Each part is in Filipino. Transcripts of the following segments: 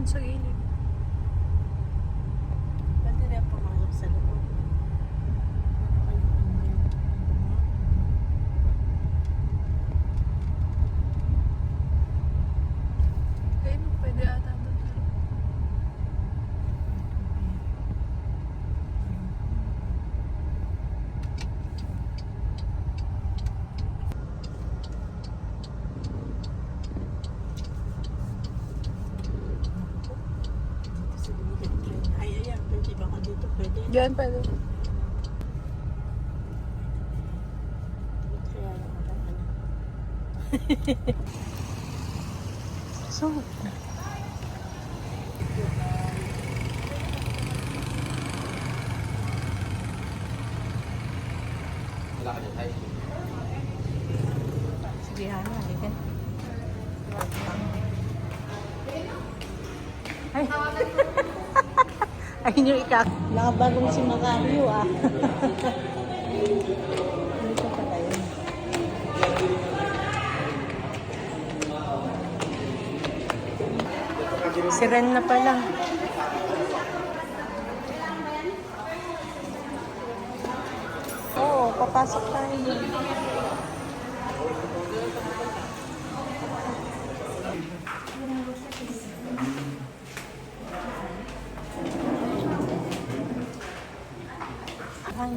Sa gilid. Pwede na pumasok sa loob. Ayun, pwede ata doon. Ay, ayan. Pwede ba ka dito? Pwede. Diyan pwede. Kaya lang ano. So, Wala ka dyan, ay. Sige, Hana. Halika. Ay. Ayun yung nakabagong si Macario ah. Dito pala yun. Si Ren na pala. Oo, papasok tayo. Ay,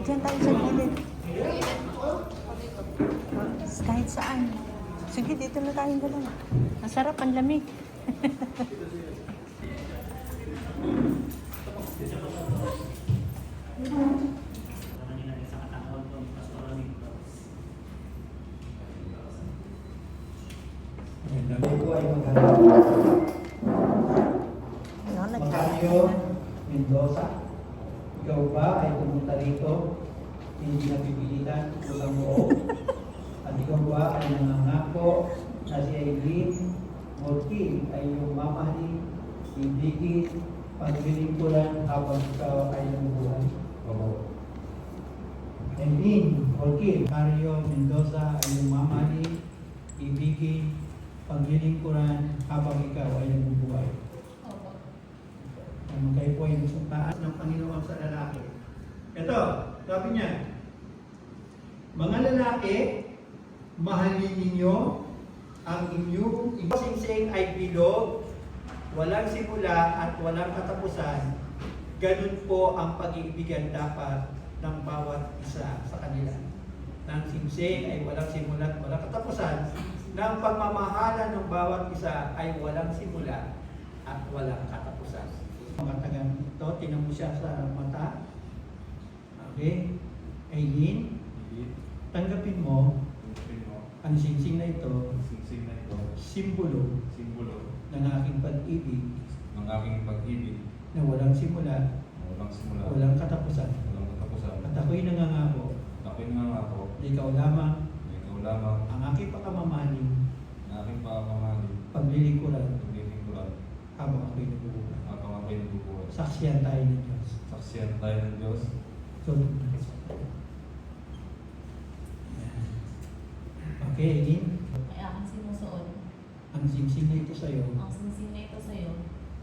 dyan tayo sa gilid. Kahit saan. Sige, dito na tayong dalawa. Masarap, ang lamig. Ano, Macario Mendoza, ikaw ba ay pumunta rito, hindi napipilitan, walang buo? At ikaw ba ay nangangako na si Aileen Mortil ay iyong mamahalin, ibigin, paglilingkuran habang ikaw ay nabubuhay? Oo. Aileen Mortil, Macario Mendoza ay iyong mamahalin, ibigin, paglilingkuran habang ikaw ay nabubuhay? Ang kayo po ay nasa taas ng Panginoon sa lalaki. Ito, sabi niya, mga lalaki, mahalin ninyo ang inyong singsing ay bilog, walang simula at walang katapusan. Ganun po ang pag-iibigan dapat ng bawat isa sa kanila. Nang singsing ay walang simula at walang katapusan, ng pagmamahalan ng bawat isa ay walang simula at walang katapusan. Mga tagang ito, tinan mo siya sa mata. Okay? Aileen, tanggapin mo ang singsing na ito, simbolo ng aking pag-ibig na walang simula, walang katapusan. At ako'y nangangako na ikaw lamang ang aking pakamamahalin, paglilingkuran habang ako'y nabubuhay. Saksiyan tayo ng Diyos. So, okay, Aileen, Ay aking sinusuot. ang singsing na ito sa'yo Ang singsing na ito sa'yo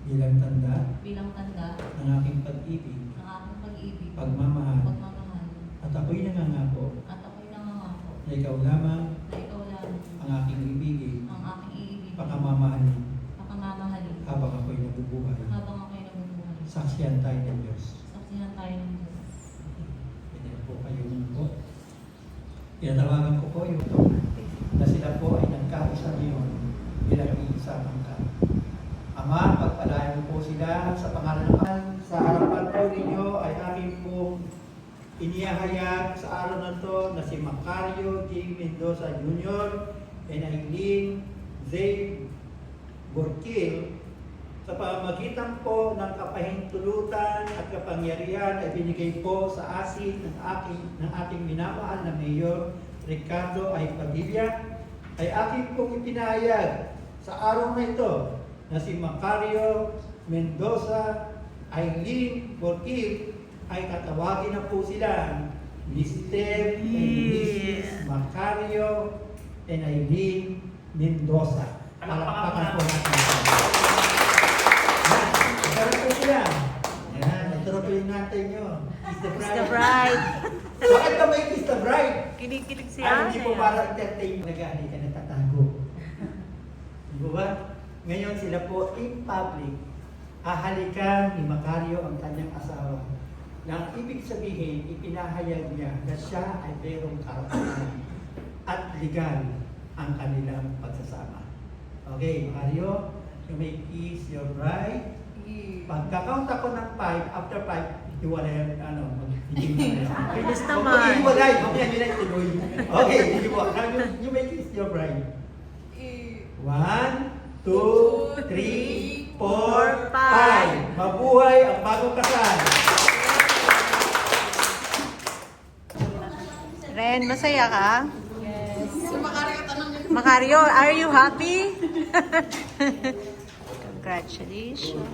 bilang tanda bilang tanda ng aking pag-ibig, ng aking pag-ibig, pagmamahal, pagmamahal, at ako'y nangangako at ako'y nangangako na ikaw lamang na ikaw lang ang aking ibigin, ang aking iibig, pakamamahalin pakamamahalin, habang ako'y nabubuhay. habang ako'y nabubuhay. Saksiyan tayo ng Diyos. Saksihan tayo ng Diyos. Pwede na po kayo po. Tinatawagan ko po yung na sila po ay nagkaisa ngayon bilang iisang angkan. Ama, pagpalain mo po sila sa pangalan ng Ama. Sa harapan po ninyo ay aking pong inihahayag sa araw na to na si Macario J. Mendoza Jr. and Aileen Z. Borquil sa pamamagitan po ng kapahintulutan at kapangyarihan ay binigay po sa asin ng ating minamahal na Mayor Ricardo A. Padilla ay aking pong ipinahayag sa araw na ito na si Macario Mendoza Aileen Borquil ay tatawagin na po sila Mr. and Mrs. Macario and Aileen Mendoza. Palakpakan po natin. Yan, ito po sila. Yan, ito na po yung natay nyo. Kiss the bride. The bride. Bakit ka may kiss the bride? Kinikilig si Ay, Ana. hindi po para entertain. Nag-ahali ka natatago. Di ba ba? Ngayon sila po in public, ahalikan ni Macario ang kanyang asawa. Na ibig sabihin, ipinahayag niya na siya ay mayroong karapatan at legal ang kanilang pagsasama. Okay, Macario, you may kiss your bride. Pagka-count ako ng 5, after 5, hiwalay mag-higing na. Bilis naman. Mag-hiwalay, mamaya nila ituloy. Okay, sige po. Now, you may kiss your bride. 1, 2, 3, 4, 5. Mabuhay ang bagong kasal. Ren, masaya ka? Yes. Macario, are you happy? Congratulations.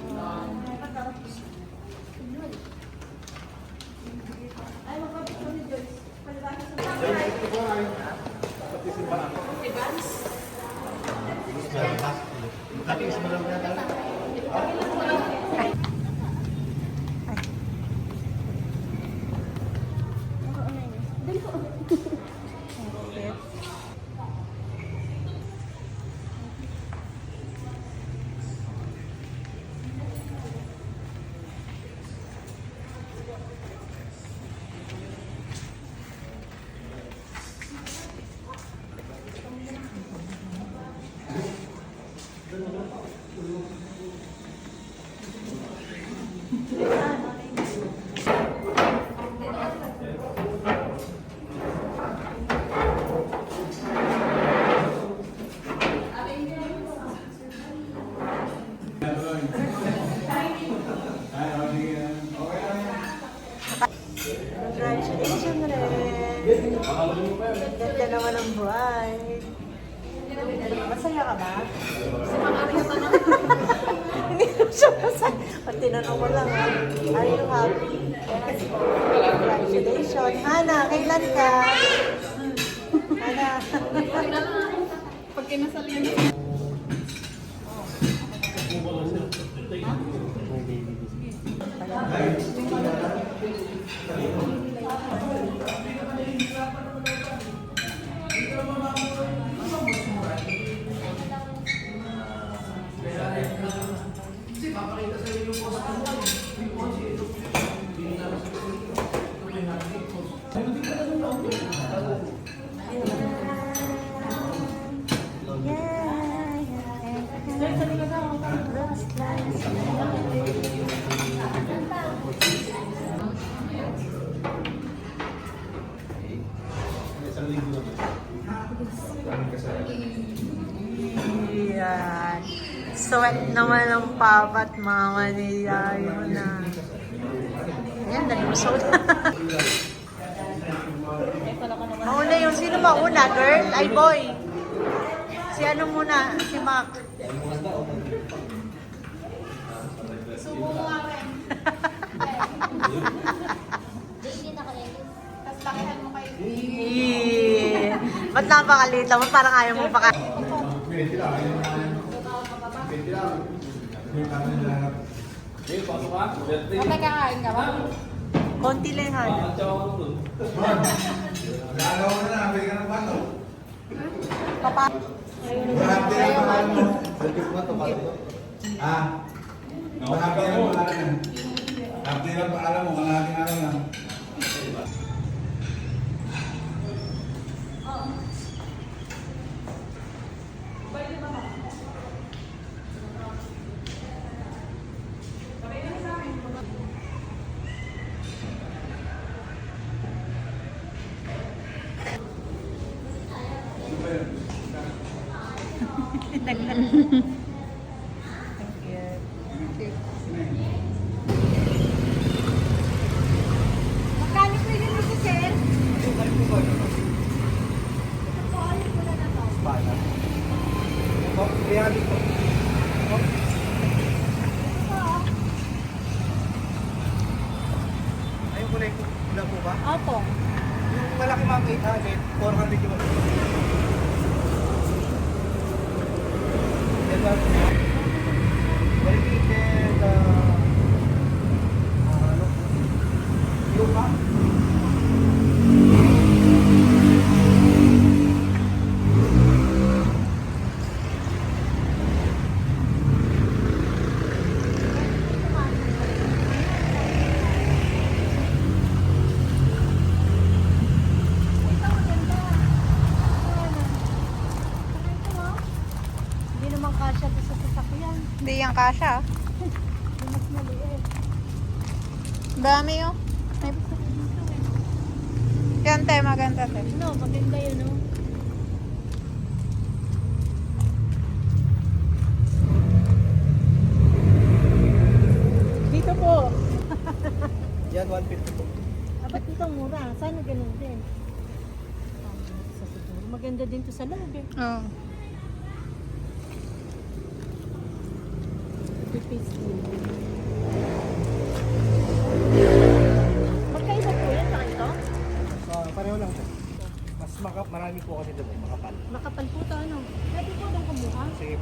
Congratulations, Ren. Ganda naman ang bride. Masaya ka ba? Hindi naman siya masaya. Pag tinanong ko lang, ha? Are you happy? Yes. Congratulations. Hana, kailan ka? Hana. Pag kinasal yun. Yan. Sweat naman ang papa at mama ni Yayo na. Ayan, nalusot. Mauna yung, sino mauna? Girl? Ay, boy? Si ano muna? Si Mac. Subo mo nga rin. Tapos lakihan mo kayo. Eee. Ba't napakalita mo? Parang ayaw mo pa ka. Kapag kakain ka ba? Konti lang, Hana. Lalaw mo na, bigyan ka ng bato. Papa. Marami na ang pangalan mo. Sagot mo ito, bato. Ah? Marami na ang pangalan mo. Marami na ang pangalan mo, malaki na lang. Magkano po yun ito, sir? Ayun kulay pula po ba? Opo. Yung malaki mga 800, 400 yung Verified, ano? Lupa? Ito maganda. Hindi naman kasya doon sa sasakyan. Hindi yan kasha. Yung mas maliit. Dami yun. Yan te, maganda te. No, maganda yun, no? Dito po. Yan, 150 po. Ba't dito mura? Sana ganun din. Sa siguro. Maganda din to sa loob eh. Oo. Pipis ko. Magkaiba po yan sa ito? Pareho lang po. Mas marami po kasi doon, makapal. Makapal po to, ano? Pwede po itong kumuha? Sige.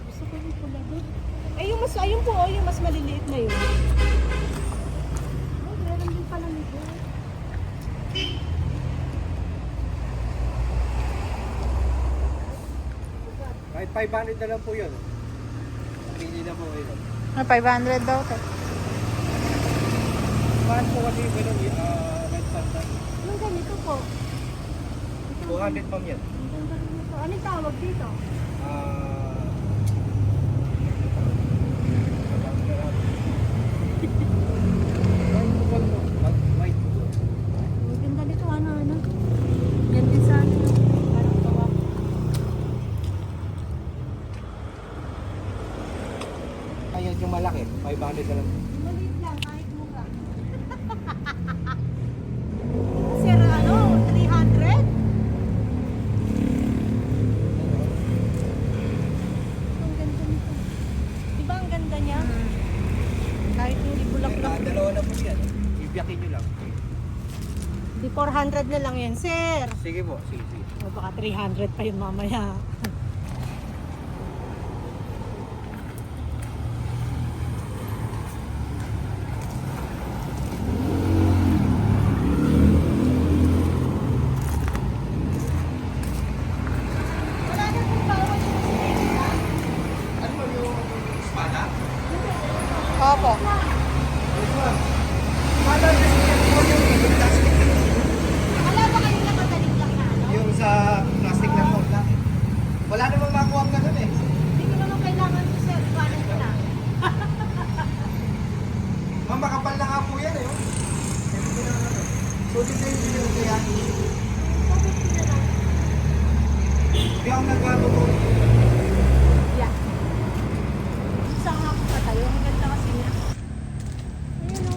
Gusto ko yung pula doon. Eh, yung mas, ayun po, oh, yung mas maliliit na yun. Oh, meron din pala nito. Kahit 500 na lang po yun. Pili na po kayo. 500 daw te. Paano po kasi ganun, red panda? Anong ganito po? 200 ma'am yan. Ang ganda rin ito. Anong tawag dito? White po. Ang ganda nito, ano? Yan din sa ano, parang tawa. Ayan yung malaki, 500 na lang. Maliit lang, kahit mura. Sir, ano? 300? Ang ganda nito. Di ba ang ganda niya? Kahit hindi bulak-bulak. Dalawa na po yan. Ibiyakin nyo lang. Di 400 na lang yan, sir. Sige po, sige. O baka 300 pa yun mamaya. Wala na kung bawal yung sila. Ano ba yung espada? Opo. Espada kasi yan po yung plastic. Wala ba kayo nakatalig lang na ano? Yung sa plastic lang po. Wala namang makuha ang ganun eh. Hindi ko naman kailangan to, sir. Paano ko na? Ma'am, makapal na nga po yan eh. Oh. Sulit na yung video kaya. Bakit ko na lang? Hindi ako nagwato po. Yeah. Saan nga ako tayo? Ang ganda kasi niya. Ayun o.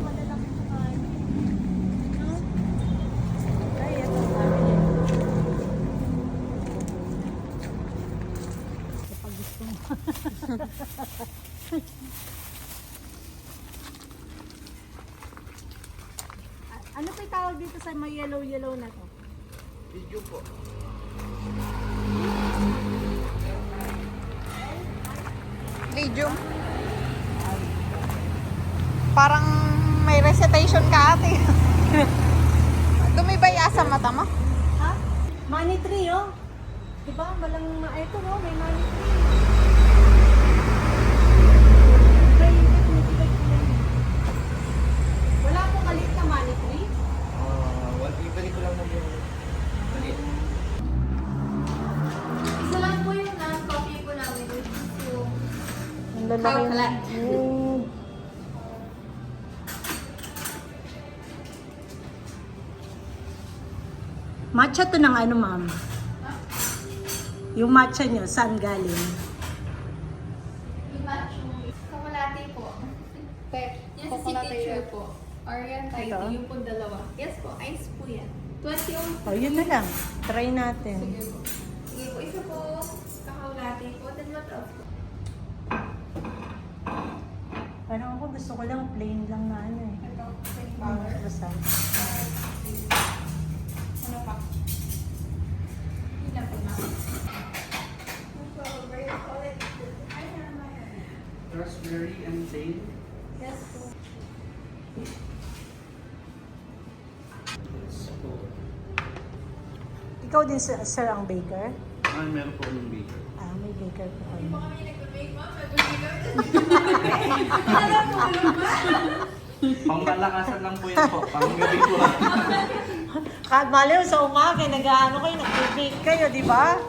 Malalaki sa kain. No? Ay, ito sabi niya. Kapag gusto mo. Ano pa yung tawag dito sa may yellow-yellow na to? Video po. Medium. Parang may recitation ka ate. Dumibaya sa mata mo? Ha? Money tree, oh. Diba? Walang, ito, oh, may money tree. Wala pong maliit na money tree. Ibalik ko lang mo yung maliit. Isa lang po yung copy po namin. Which is yung Ang lalaki Cow na. Matcha to ng ano, ma'am? Yung matcha nyo, saan galing? Yung matcha. Kamalati po. Yan sa signature po. Or yan tayo, Ito? yung po dalawa. Yes po, ice po yan. 20 yung... O, yun na lang. Try natin. Sige po. Sige po, isa po. Kakalati po. Then what-off po. Parang ako gusto ko lang plain lang na ano eh. Ito, plain powder. Basta. Ano pa? Yun lang po na. Raspberry and plain. Yes po. Ikaw din, sir, ang baker? Meron po ng baker. Ah, may baker po kayo. Kami nag-make ma'am. Pangmalakasan lang po yan po. Pang-gabi po lang. Maliw sa umaga, nag-ano kayo, nag-bake kayo, di ba?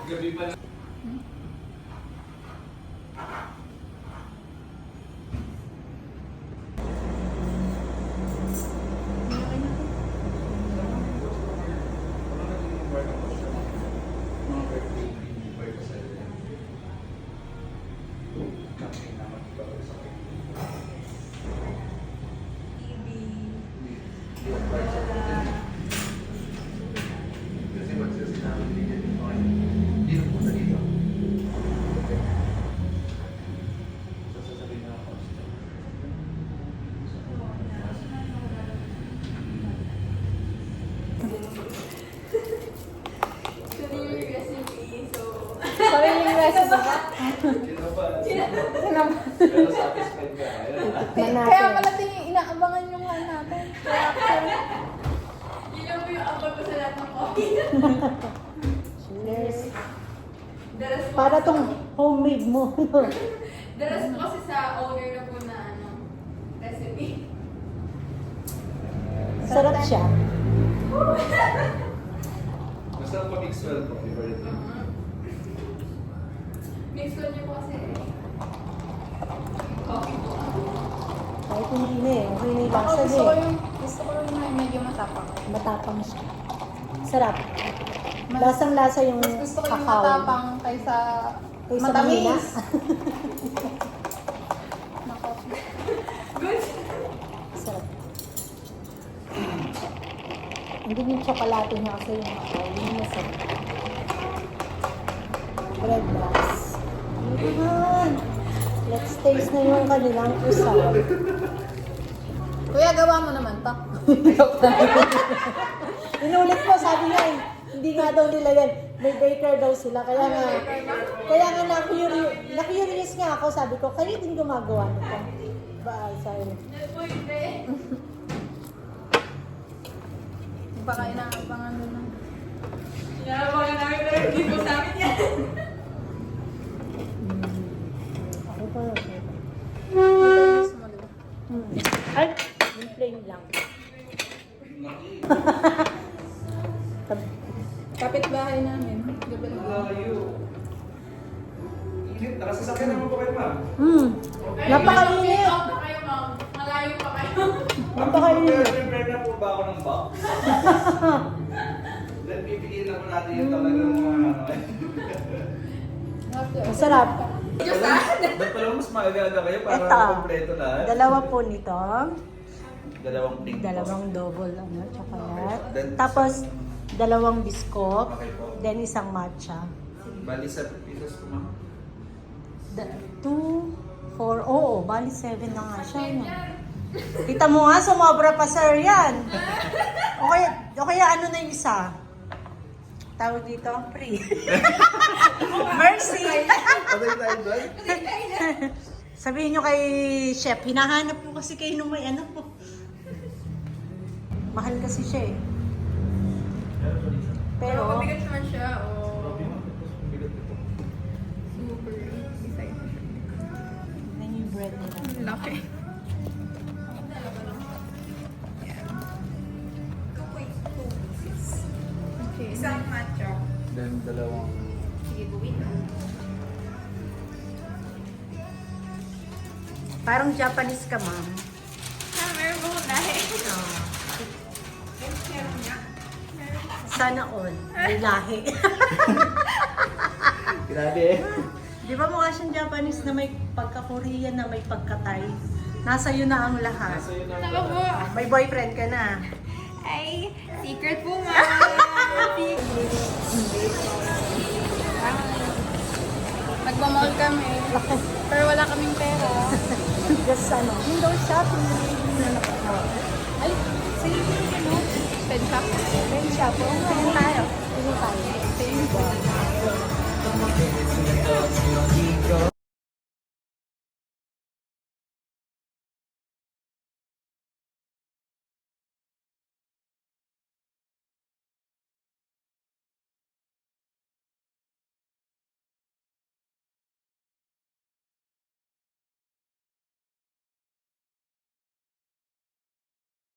Sariling recipe ba? Kaya pala tingin, inaabangan yung ano natin. Yun lang po yung abang ko sa lahat ng coffee. Cheers. The rest po, Para tong homemade mo. the rest po kasi sa owner na po na ano, recipe. Sarap siya. Masarap pa-mix well po. Di ba ito? Mix ko niyo po kasi coffee po. Kahit hindi na eh. Okay na yung lasa Gusto ko eh. yung medyo matapang. Matapang siya. Sarap. Lasang-lasa yung Gusto ko yung kakao. matapang kaysa Kaysa mahina. matamis. Na coffee. Good. Sarap. Hindi yung tsokolate niya kasi yung kakao. Yung masarap. Bread glass. Ayan. Let's taste na yung kanilang usap. Kuya, gawa mo naman to. Inulit mo, sabi niya eh. Hindi nga daw nila yan. May baker daw sila. Kaya nga na-curious nga ako. Sabi ko, kayo din gumagawa nito. Ba, sorry. Baka inaabangan doon na. Inaabangan namin pero hindi po sa amin yan. Ako pa. Okay. Gusto mo, diba? Ay, yung plain lang. Kapit-bahay namin. Gabi na. Layo. Init. Nakasasakyan naman po kayo, ma'am. Napakainit. Out na kayo, ma'am. Malayo pa kayo. Napakainit. Prepare na po ba ako ng box? Then pipiliin na po natin yung talagang mga Masarap. Ba't pala mas maaga kayo para Ito. kompleto lahat? Dalawa po nito. Dalawang pink po. Dalawang double chocolate. Then, Tapos, dalawang biskop. Okay po. Then, isang matcha. Bali 7 pieces po, ma'am. 2, 4, oo, bali 7 na nga siya. No? Kita mo nga, sumobra pa sir yan. Okay, ano na yung isa? Tawag dito, free. Mercy. Patay tayo doon? Sabihin nyo kay chef, hinahanap ko kasi kayo nung may ano. Mahal kasi siya eh. Pero Pero, mabigat naman siya. O super design. yan yung bread nila. Laki. Okay. Isang matcha. Then dalawang... Sige, buwin. Parang Japanese ka, ma'am. Meron mo dahil. Oh. Meron nga. Sana all. May lahi. Grabe eh. Di ba mukha siyang Japanese na may pagka-Korean na may pagka-Thai? Nasa iyo na ang lahat. Tama po. May boyfriend ka na. Ay, secret po nga. Nagmamahal kami. Pero wala kaming pera. Just window shopping. Ay, sige po ano? Pen shop. Pen shop. Tingin tayo. Tingin tayo. Pen shop.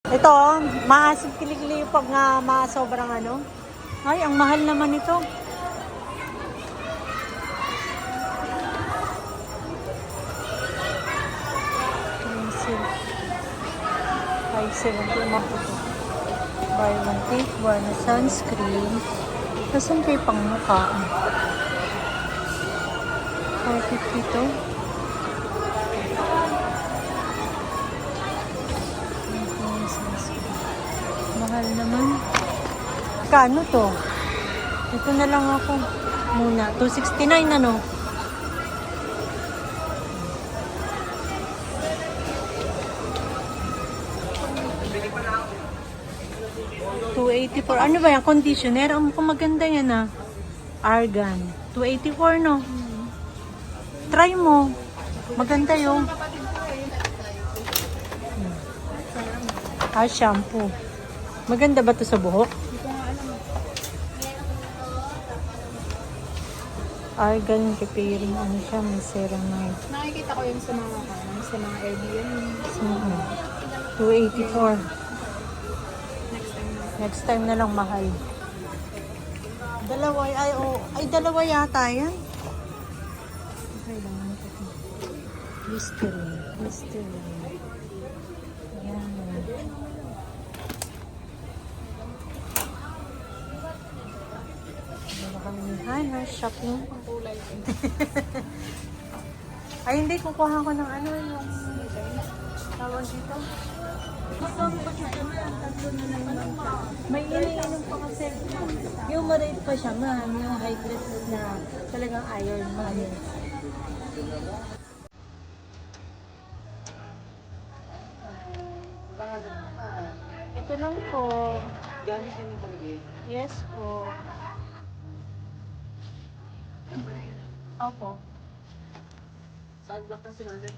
Ito, maasim kilikili pag nga sobrang ano. Ay, ang mahal naman ito. Pencil. 570 mo po. Buy one, take one. Sunscreen. Kasan kayo pang mukha? 450 to. Mahal naman. Kano to? Ito na lang ako. Muna. 269 ano? $284. Ano ba yan? Conditioner? Ang maganda yan ah. Argan. $284 no? Try mo. Maganda yung. Shampoo. Maganda ba to sa buhok? Argan repairing ano siya, may ceramide. Nakikita ko yun sa mga Airbnb. 284. Next time na lang mahal. Dalawa dalawa yata yan. Okay lang ito. Listerine. Yan. Hi, shopping. Ay, hindi. Kukuha ko ng ano yung tawag dito. May iniinom pa kasi. Yung marate pa siya, ma'am. Yung high blood na talagang iron, ma'am. Ito lang po. Gamit din yung palagay. Yes po. Opo. Saan ba kasi natin?